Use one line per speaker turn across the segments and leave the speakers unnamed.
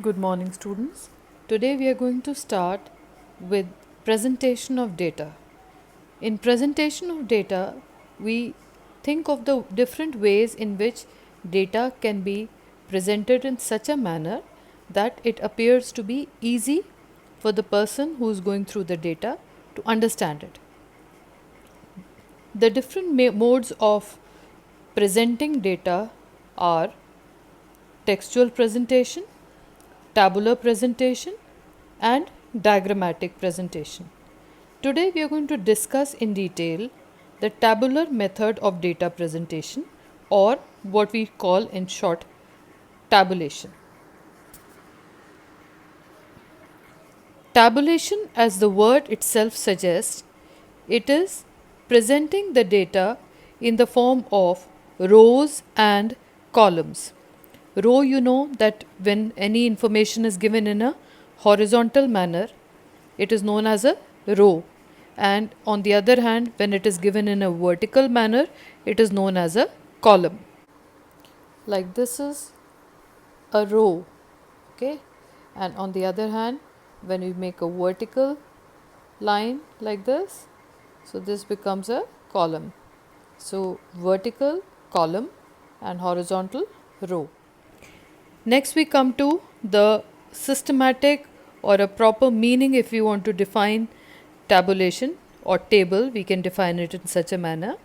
Good morning, students. Today we are going to start with presentation of data. In presentation of data, we think of the different ways in which data can be presented in such a manner that it appears to be easy for the person who is going through the data to understand it. The different modes of presenting data are textual presentation, tabular presentation, and diagrammatic presentation. Today we are going to discuss in detail the tabular method of data presentation, or what we call in short tabulation. Tabulation, as the word itself suggests, it is presenting the data in the form of rows and columns. Row, you know that when any information is given in a horizontal manner, it is known as a row. And on the other hand, when it is given in a vertical manner, it is known as a column. Like this is a row, okay? And on the other hand, when we make a vertical line like this, so this becomes a column. So vertical column and horizontal row. Next we come to the systematic or a proper meaning. If we want to define tabulation or table, we can define it in such a manner.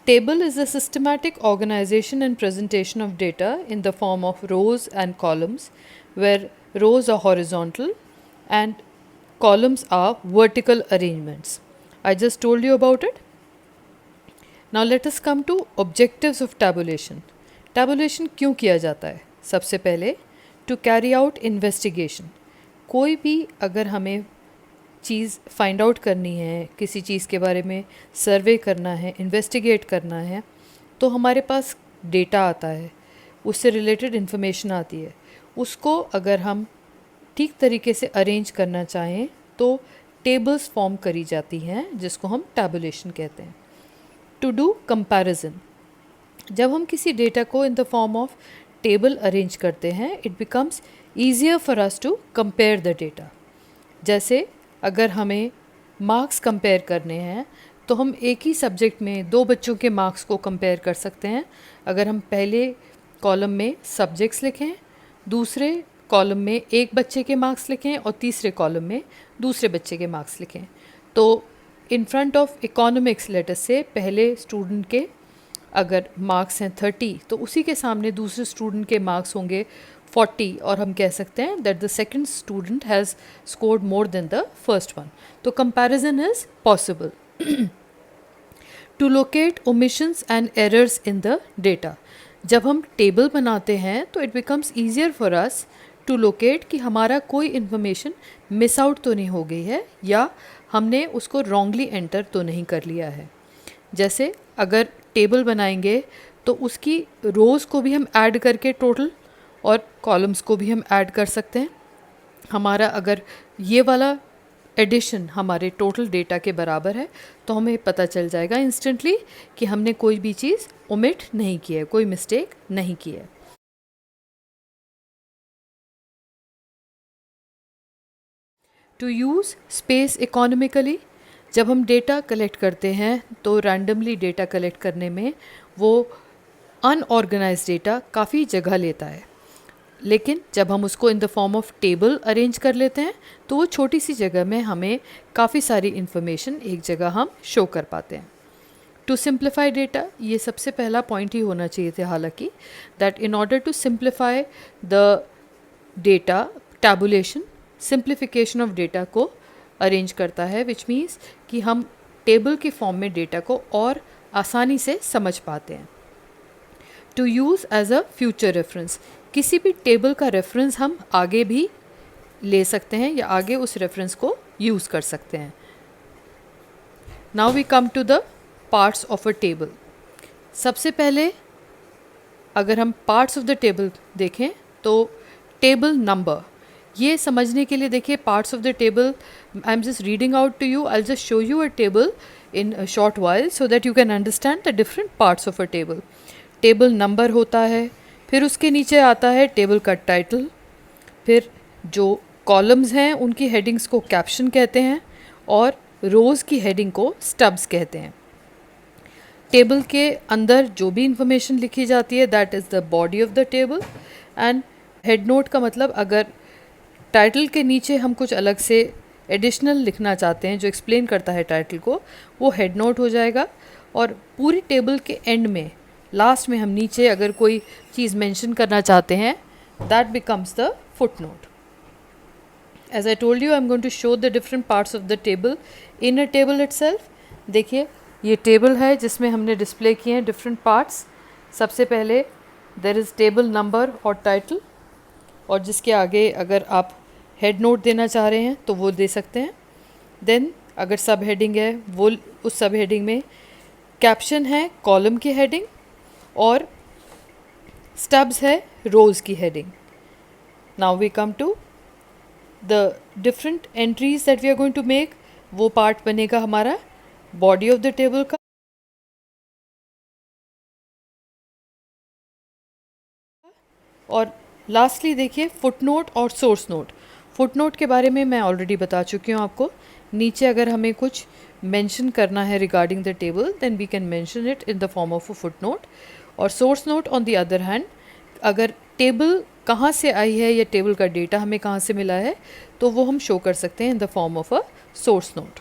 Table is a systematic organization and presentation of data in the form of rows and columns, where rows are horizontal and columns are vertical arrangements. I just told you about it. Now let us come to objectives of tabulation. Tabulation क्यों किया जाता है? सबसे पहले to carry out investigation. कोई भी अगर हमें चीज़ फाइंड आउट करनी है, किसी चीज़ के बारे में सर्वे करना है, इन्वेस्टिगेट करना है, तो हमारे पास डेटा आता है, उससे रिलेटेड इन्फॉर्मेशन आती है. उसको अगर हम ठीक तरीके से अरेंज करना चाहें तो टेबल्स फॉर्म करी जाती हैं, जिसको हम टैबुलेशन कहते हैं. To do comparison. जब हम किसी डेटा को in the form of table arrange करते हैं, it becomes easier for us to compare the data. जैसे अगर हमें मार्क्स कंपेयर करने हैं तो हम एक ही सब्जेक्ट में दो बच्चों के मार्क्स को कंपेयर कर सकते हैं. अगर हम पहले कॉलम में सब्जेक्ट्स लिखें, दूसरे कॉलम में एक बच्चे के मार्क्स लिखें और तीसरे कॉलम में दूसरे बच्चे के मार्क्स लिखें, तो in front of economics letter से पहले स्टूडेंट के अगर मार्क्स हैं 30, तो उसी के सामने दूसरे स्टूडेंट के मार्क्स होंगे 40, और हम कह सकते हैं that the second student has scored more than the first one. तो comparison is possible. To locate omissions and errors in the data. जब हम टेबल बनाते हैं तो it becomes easier for us to locate कि हमारा कोई इन्फॉर्मेशन मिस आउट तो नहीं हो गई है या हमने उसको रॉन्गली एंटर तो नहीं कर लिया है. जैसे अगर टेबल बनाएंगे तो उसकी रोज़ को भी हम ऐड करके टोटल और कॉलम्स को भी हम ऐड कर सकते हैं. हमारा अगर ये वाला एडिशन हमारे टोटल डेटा के बराबर है तो हमें पता चल जाएगा इंस्टेंटली कि हमने कोई भी चीज़ ओमिट नहीं की है, कोई मिस्टेक नहीं की है. To use space economically. जब हम डेटा कलेक्ट करते हैं तो रैंडमली डेटा कलेक्ट करने में वो अनऑर्गेनाइज डेटा काफ़ी जगह लेता है, लेकिन जब हम उसको इन the form of table arrange कर लेते हैं तो वो छोटी सी जगह में हमें काफ़ी सारी इन्फॉर्मेशन एक जगह हम शो कर पाते हैं. टू सिंप्लीफाई डेटा, ये सबसे पहला पॉइंट ही होना चाहिए था हालांकि, that in order to simplify the data, tabulation simplification of data को अरेंज करता है, विच मीन्स कि हम टेबल के फॉर्म में डेटा को और आसानी से समझ पाते हैं. To use as a future reference. किसी भी टेबल का रेफरेंस हम आगे भी ले सकते हैं या आगे उस रेफरेंस को यूज़ कर सकते हैं. Now we come to the parts of a table. सबसे पहले अगर हम पार्ट्स ऑफ द टेबल देखें तो टेबल नंबर, ये समझने के लिए देखिए parts of the table, I am just reading out to you, I will just show you a table in a short while so that you can understand the different parts of a table. Table number होता है, फिर उसके नीचे आता है table का title, फिर जो कॉलम्स हैं उनकी हेडिंग्स को कैप्शन कहते हैं और रोज़ की हेडिंग को स्टब्स कहते हैं। टेबल के अंदर जो भी इंफॉर्मेशन लिखी जाती है that is the body of the table. And head note का मतलब अगर टाइटल के नीचे हम कुछ अलग से एडिशनल लिखना चाहते हैं जो एक्सप्लेन करता है टाइटल को, वो हेड नोट हो जाएगा। और पूरी टेबल के एंड में लास्ट में हम नीचे अगर कोई चीज़ मेंशन करना चाहते हैं that becomes the foot note. As I told you, I'm going to show the different parts of the table in a table itself. देखिए ये टेबल है जिसमें हमने डिस्प्ले किए हैं डिफरेंट पार्ट्स। सबसे पहले देर इज़ टेबल नंबर और टाइटल, और जिसके आगे अगर आप हेड नोट देना चाह रहे हैं तो वो दे सकते हैं। देन अगर सब हेडिंग है वो उस सब हेडिंग में कैप्शन है कॉलम की हेडिंग और स्टब्स है रोज़ की heading. Now we come to the different entries that we are going to make. वो पार्ट बनेगा हमारा बॉडी ऑफ द टेबल का। और लास्टली देखिए फुट नोट और सोर्स नोट। फुट नोट के बारे में मैं ऑलरेडी बता चुकी हूँ आपको। नीचे अगर हमें कुछ मेंशन करना है regarding the table then we can mention it in the form of a foot note. और source note on the other hand, अगर टेबल कहाँ से आई है या टेबल का डेटा हमें कहाँ से मिला है तो वो हम शो कर सकते हैं इन the form of a source note.